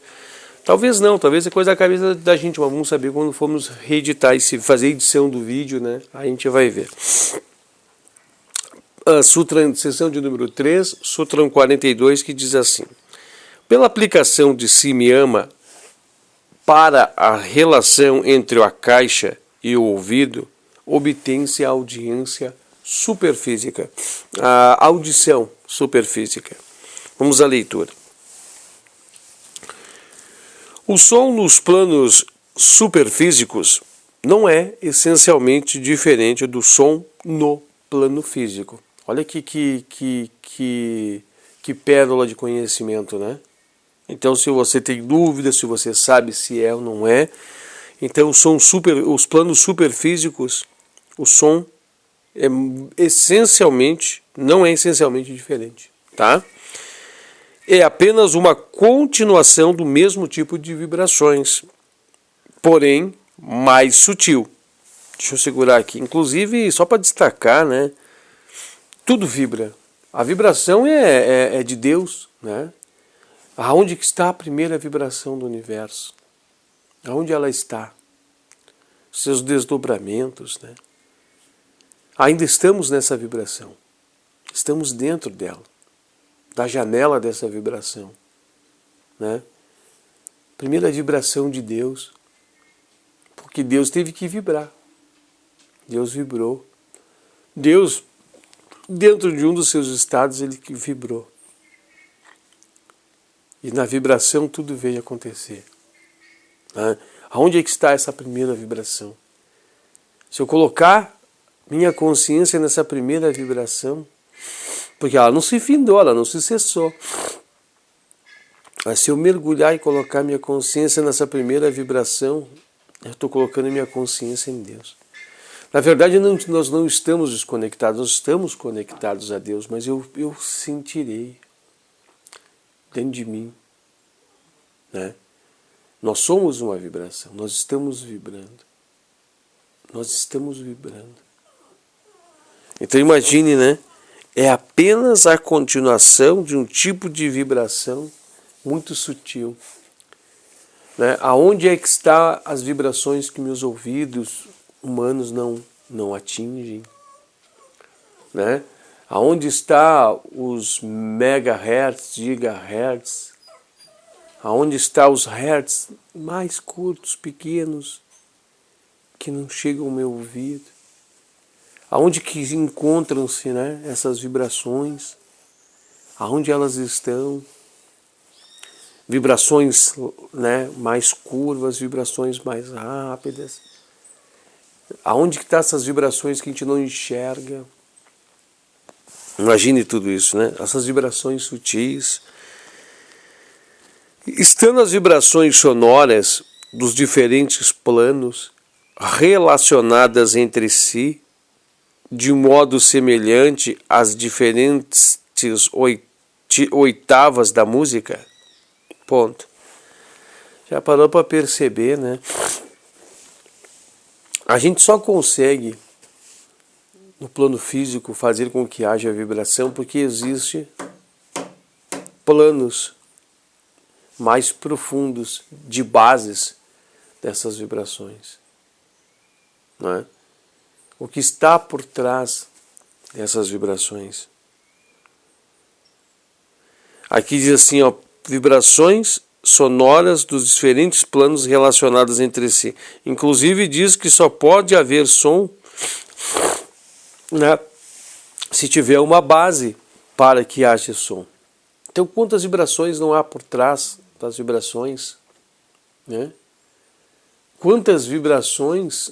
Talvez não, talvez é coisa da cabeça da gente, mas vamos saber quando formos reeditar e se fazer edição do vídeo, né, a gente vai ver. Sutra, sessão de número 3, Sutra 42, que diz assim: pela aplicação de Simyama para a relação entre o Akasha e o ouvido, obtém-se a audiência superfísica, a audição superfísica. Vamos à leitura. O som nos planos superfísicos não é essencialmente diferente do som no plano físico. Olha que pérola de conhecimento, né? Então, se você tem dúvida, se você sabe se é ou não é, então os planos superfísicos, o som é essencialmente, não é essencialmente diferente, tá? É apenas uma continuação do mesmo tipo de vibrações, porém mais sutil. Deixa eu segurar aqui. Inclusive, só para destacar, né? Tudo vibra. A vibração é de Deus, né? Aonde que está a primeira vibração do universo? Aonde ela está? Seus desdobramentos, né? Ainda estamos nessa vibração. Estamos dentro dela, da janela dessa vibração, né? Primeira vibração de Deus, porque Deus teve que vibrar. Deus vibrou. Deus, dentro de um dos seus estados, ele que vibrou. E na vibração tudo veio acontecer. Né? Aonde é que está essa primeira vibração? Se eu colocar minha consciência nessa primeira vibração, porque ela não se findou, ela não se cessou. Mas se eu mergulhar e colocar minha consciência nessa primeira vibração, eu estou colocando minha consciência em Deus. Na verdade, nós não estamos desconectados, nós estamos conectados a Deus, mas eu sentirei dentro de mim, né? Nós somos uma vibração, nós estamos vibrando. Nós estamos vibrando. Então imagine, né? É apenas a continuação de um tipo de vibração muito sutil. Né? Aonde é que estão as vibrações que meus ouvidos humanos não atingem? Né? Aonde estão os megahertz, gigahertz? Aonde estão os hertz mais curtos, pequenos, que não chegam ao meu ouvido? Aonde que encontram-se, né, essas vibrações? Aonde elas estão? Vibrações, né, mais curvas, vibrações mais rápidas. Aonde que estão essas vibrações que a gente não enxerga? Imagine tudo isso, né? Essas vibrações sutis. Estando as vibrações sonoras dos diferentes planos relacionadas entre si de modo semelhante às diferentes oitavas da música? Ponto. Já parou para perceber, né? A gente só consegue, no plano físico, fazer com que haja vibração porque existe planos mais profundos de bases dessas vibrações. Não é? O que está por trás dessas vibrações? Aqui diz assim, ó, vibrações sonoras dos diferentes planos relacionados entre si. Inclusive diz que só pode haver som, né, se tiver uma base para que haja som. Então, quantas vibrações não há por trás das vibrações? Né? Quantas vibrações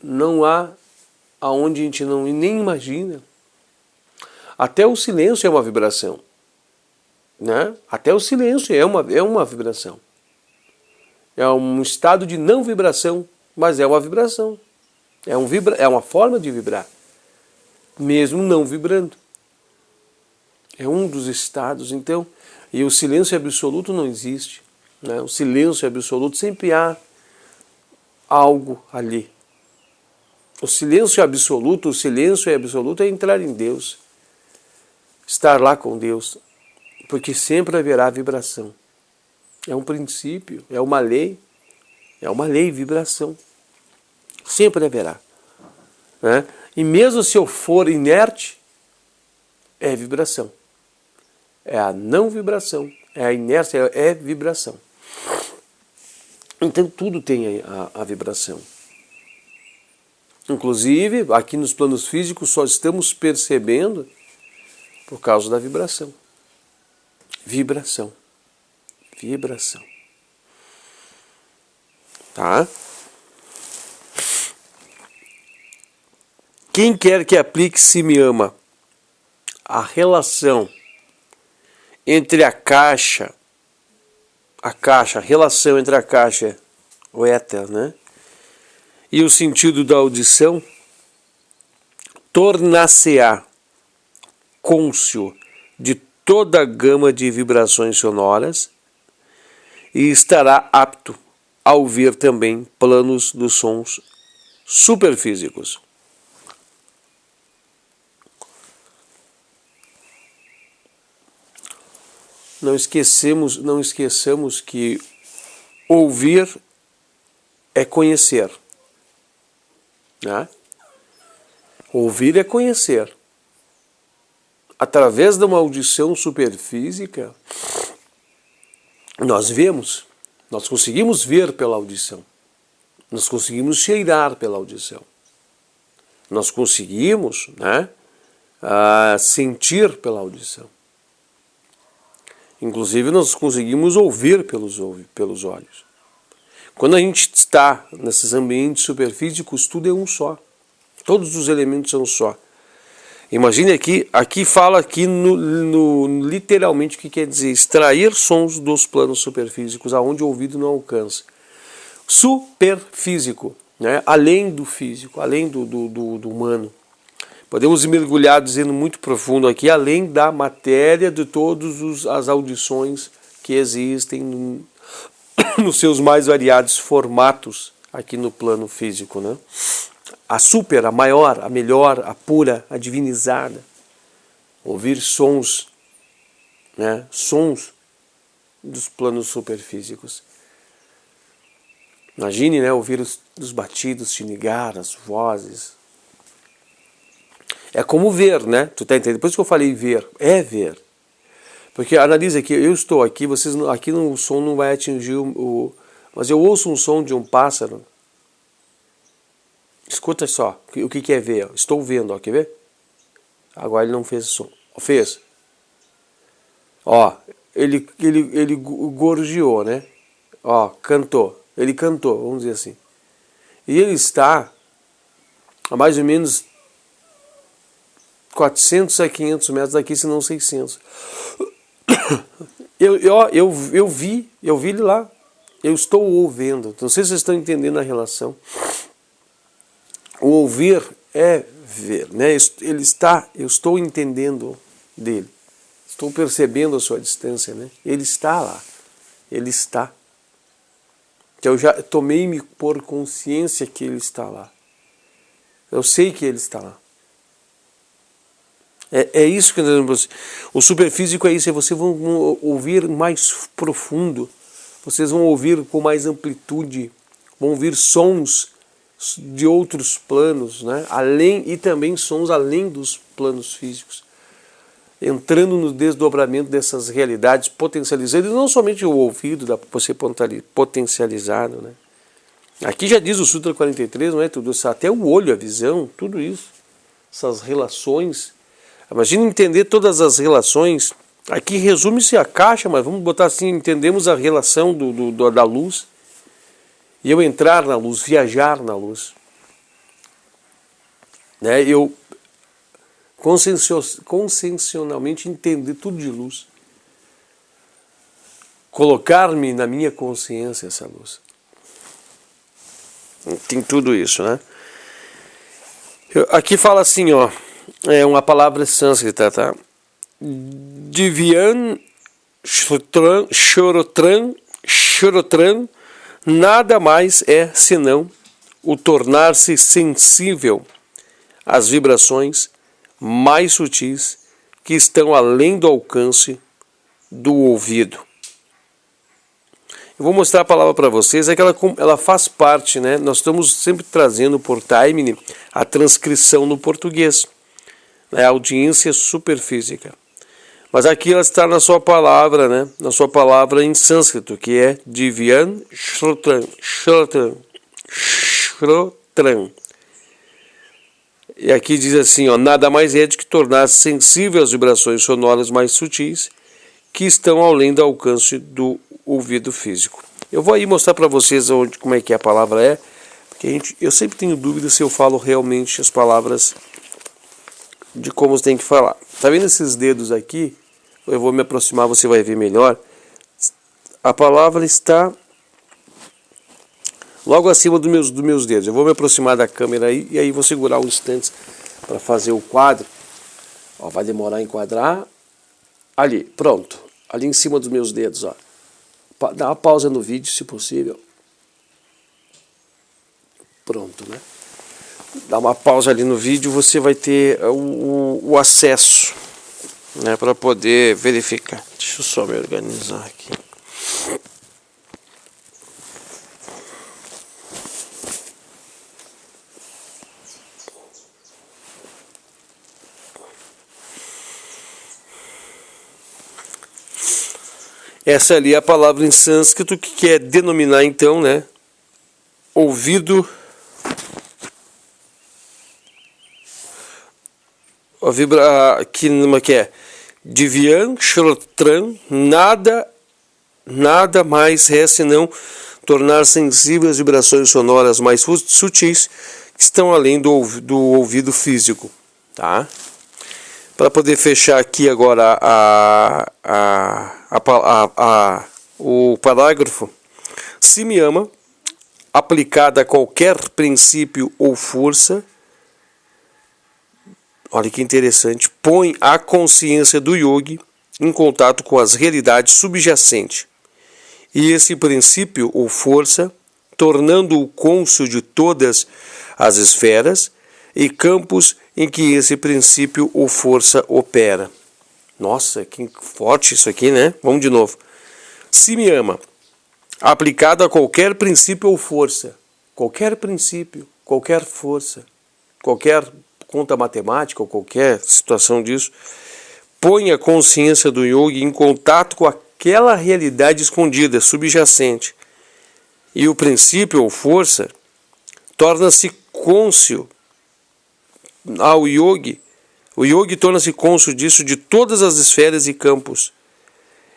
não há aonde a gente não nem imagina? Até o silêncio é uma vibração. Né? Até o silêncio é uma vibração. É um estado de não vibração, mas é uma vibração. É uma forma de vibrar, mesmo não vibrando. É um dos estados. Então, e o silêncio absoluto não existe. Né? O silêncio absoluto sempre há algo ali. O silêncio absoluto é entrar em Deus, estar lá com Deus. Porque sempre haverá vibração. É um princípio, é uma lei vibração. Sempre haverá. Né? E mesmo se eu for inerte, é vibração. É a não vibração, é a inércia, é vibração. Então tudo tem a vibração. Inclusive, aqui nos planos físicos só estamos percebendo por causa da vibração. Vibração. Vibração. Tá? Quem quer que aplique Se Me Ama, a relação entre a relação entre a caixa, o éter, né? E o sentido da audição, tornar-se-á cônscio de toda a gama de vibrações sonoras e estará apto a ouvir também planos dos sons superfísicos. Não esqueçamos que ouvir é conhecer. Né? Ouvir é conhecer. Através de uma audição superfísica, nós vemos, nós conseguimos ver pela audição, nós conseguimos cheirar pela audição, nós conseguimos, né, sentir pela audição. Inclusive, nós conseguimos ouvir pelos olhos. Quando a gente está nesses ambientes superfísicos, tudo é um só. Todos os elementos são só. Imagine aqui fala literalmente o que quer dizer extrair sons dos planos superfísicos, aonde o ouvido não alcança. Superfísico, né? Além do físico, além do humano. Podemos mergulhar dizendo muito profundo aqui, além da matéria de todas as audições que existem nos seus mais variados formatos aqui no plano físico, né? A super, a maior, a melhor, a pura, a divinizada. Ouvir sons, né? Sons dos planos superfísicos. Imagine, né? Ouvir os batidos, tinigar, as vozes. É como ver, né? Tu tá entendendo? Depois que eu falei ver, é ver. Porque analisa aqui, eu estou aqui, aqui o som não vai atingir mas eu ouço um som de um pássaro. Escuta só, o que é ver? Estou vendo, ó, quer ver? Agora ele não fez som. Fez. Ó, ele gorjeou, né? Ó, cantou. Ele cantou, vamos dizer assim. E ele está a mais ou menos 400 a 500 metros daqui, se não 600. Eu vi ele lá. Eu estou ouvindo. Não sei se vocês estão entendendo a relação. O ouvir é ver, né? Eu estou entendendo dele. Estou percebendo a sua distância, né? Ele está lá. Ele está. Então eu já tomei-me por consciência que ele está lá. Eu sei que ele está lá. É isso que o superfísico é isso, vocês vão ouvir mais profundo, vocês vão ouvir com mais amplitude, vão ouvir sons de outros planos, né? E também sons além dos planos físicos, entrando no desdobramento dessas realidades potencializadas, não somente o ouvido dá para ser potencializado, né? Aqui já diz o Sutra 43, não é tudo isso, até o olho, a visão, tudo isso, essas relações. Imagina entender todas as relações. Aqui resume-se a caixa, mas vamos botar assim, entendemos a relação da luz. E eu entrar na luz, viajar na luz. Né? Eu consciencialmente entender tudo de luz. Colocar-me na minha consciência essa luz. Tem tudo isso, né? Aqui fala assim, ó. É uma palavra sânscrita, tá? Divyan Shrotran nada mais é senão o tornar-se sensível às vibrações mais sutis que estão além do alcance do ouvido. Eu vou mostrar a palavra para vocês, é que ela faz parte, né? Nós estamos sempre trazendo por Taimini a transcrição no português. É a audiência superfísica. Mas aqui ela está na sua palavra, né? Na sua palavra em sânscrito, que é Divyan Shrotran. E aqui diz assim, ó, nada mais é do que tornar-se sensível às vibrações sonoras mais sutis que estão além do alcance do ouvido físico. Eu vou aí mostrar para vocês como é que a palavra é, porque eu sempre tenho dúvida se eu falo realmente as palavras de como você tem que falar. Tá vendo esses dedos aqui? Eu vou me aproximar, você vai ver melhor. A palavra está logo acima dos meus dedos. Eu vou me aproximar da câmera aí e aí vou segurar um instante para fazer o quadro. Ó, vai demorar a enquadrar. Ali, pronto. Ali em cima dos meus dedos, ó. Dá uma pausa no vídeo, se possível. Pronto, né? Dá uma pausa ali no vídeo, você vai ter o acesso, né, para poder verificar. Deixa eu só me organizar aqui. Essa ali é a palavra em sânscrito que quer denominar então, né, ouvido, que é Divyan Shrotran, nada mais é senão tornar sensíveis as vibrações sonoras mais sutis que estão além do ouvido físico, tá? Para poder fechar aqui agora o parágrafo, se me ama, aplicada a qualquer princípio ou força, olha que interessante, põe a consciência do yogi em contato com as realidades subjacentes. E esse princípio ou força, tornando-o cônscio de todas as esferas e campos em que esse princípio ou força opera. Nossa, que forte isso aqui, né? Vamos de novo. Se me ama, aplicado a qualquer princípio ou força, qualquer princípio, qualquer força, qualquer conta matemática ou qualquer situação disso, põe a consciência do yogi em contato com aquela realidade escondida, subjacente. E o princípio ou força torna-se cônscio ao yogi. O yogi torna-se cônscio disso de todas as esferas e campos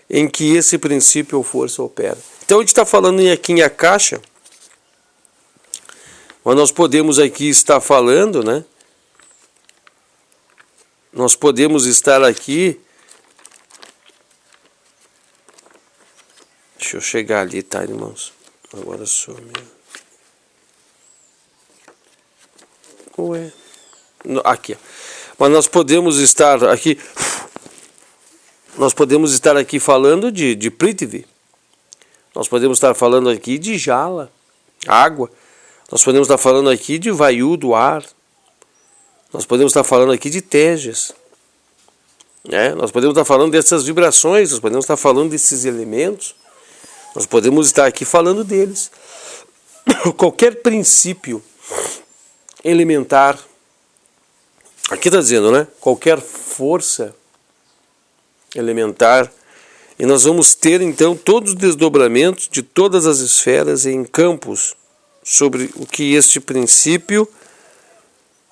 em que esse princípio ou força opera. Então a gente está falando aqui em Akasha, mas nós podemos aqui estar falando, né? Nós podemos estar aqui. Deixa eu chegar ali, tá, irmãos? Agora sou meu. Ué. Aqui, mas nós podemos estar aqui. Nós podemos estar aqui falando de Prithvi. Nós podemos estar falando aqui de Jala, água. Nós podemos estar falando aqui de Vayu, do ar. Nós podemos estar falando aqui de Tejas. Né? Nós podemos estar falando dessas vibrações, nós podemos estar falando desses elementos. Nós podemos estar aqui falando deles. Qualquer princípio elementar, aqui está dizendo, né? Qualquer força elementar, e nós vamos ter então todos os desdobramentos de todas as esferas em campos sobre o que este princípio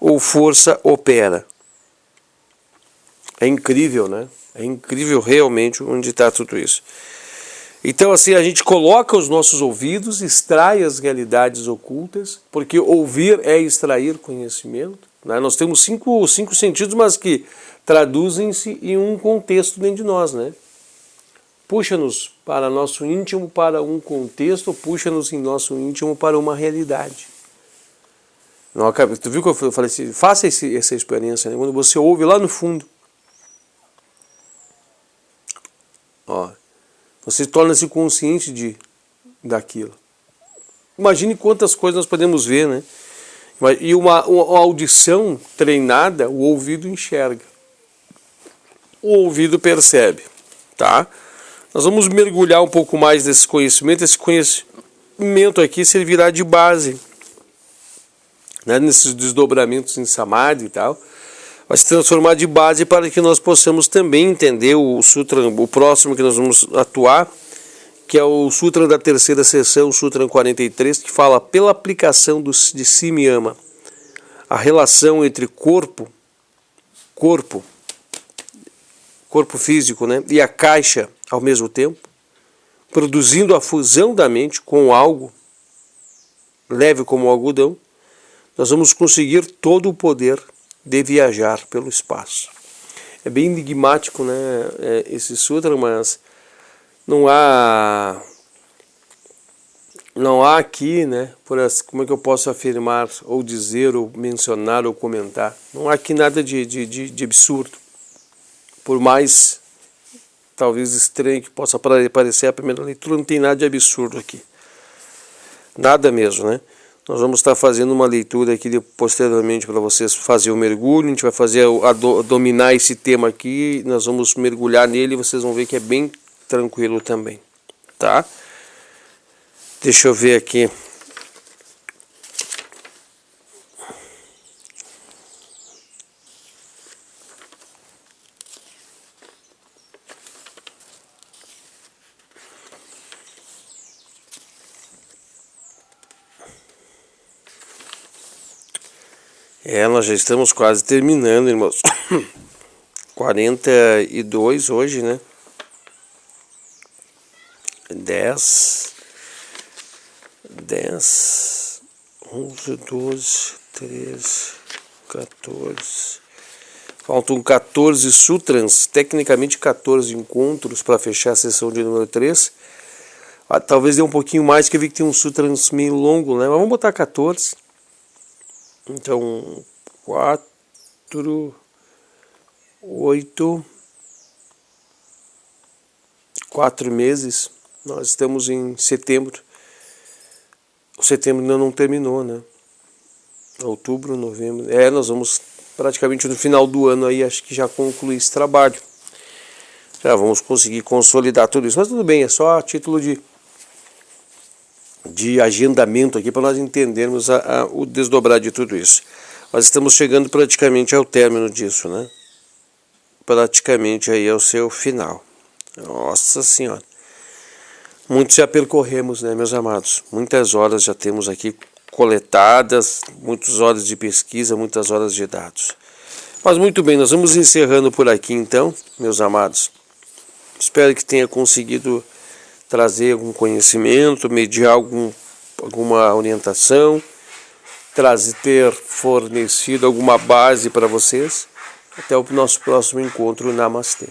ou força opera. É incrível, né? É incrível realmente onde está tudo isso. Então assim, a gente coloca os nossos ouvidos, extrai as realidades ocultas, porque ouvir é extrair conhecimento. Né? Nós temos cinco sentidos, mas que traduzem-se em um contexto dentro de nós, né? Puxa-nos para nosso íntimo para um contexto, puxa-nos em nosso íntimo para uma realidade. Tu viu que eu falei assim, faça essa experiência, né? Quando você ouve lá no fundo, ó, você torna-se consciente daquilo. Imagine quantas coisas nós podemos ver, né? E uma audição treinada, o ouvido enxerga. O ouvido percebe, tá? Nós vamos mergulhar um pouco mais nesse conhecimento. Esse conhecimento aqui servirá de base, né, nesses desdobramentos em Samadhi e tal. Vai se transformar de base para que nós possamos também entender o sutra, o próximo que nós vamos atuar, que é o sutra da terceira seção, o sutra 43, que fala pela aplicação de Simyama, a relação entre corpo físico, né, e a caixa ao mesmo tempo, produzindo a fusão da mente com algo leve como o algodão, nós vamos conseguir todo o poder de viajar pelo espaço. É bem enigmático, né, esse sutra, mas não há não há aqui, né, como é que eu posso afirmar, ou dizer, ou mencionar, ou comentar, não há aqui nada de absurdo, por mais talvez estranho que possa parecer a primeira leitura, não tem nada de absurdo aqui, nada mesmo, né. Nós vamos estar fazendo uma leitura aqui posteriormente para vocês fazer o mergulho, a gente vai fazer dominar esse tema aqui, nós vamos mergulhar nele e vocês vão ver que é bem tranquilo também, tá? Deixa eu ver aqui. Nós já estamos quase terminando, irmãos. 42 hoje, né? 10, 11, 12, 13, 14. Faltam 14 sutras, tecnicamente 14 encontros para fechar a sessão de número 3. Talvez dê um pouquinho mais, que eu vi que tem um sutras meio longo, né? Mas vamos botar 14. Então, 4, 8, 4 meses. Nós estamos em setembro. O setembro ainda não terminou, né? Outubro, novembro. Nós vamos praticamente no final do ano aí, acho que já concluir esse trabalho. Já vamos conseguir consolidar tudo isso. Mas tudo bem, é só a título de agendamento aqui para nós entendermos o desdobrar de tudo isso. Nós estamos chegando praticamente ao término disso, né? Praticamente aí ao seu final. Nossa Senhora. Muitos já percorremos, né, meus amados? Muitas horas já temos aqui coletadas, muitas horas de pesquisa, muitas horas de dados. Mas muito bem, nós vamos encerrando por aqui então, meus amados. Espero que tenha conseguido trazer algum conhecimento, mediar alguma orientação, ter fornecido alguma base para vocês. Até o nosso próximo encontro. Namastê.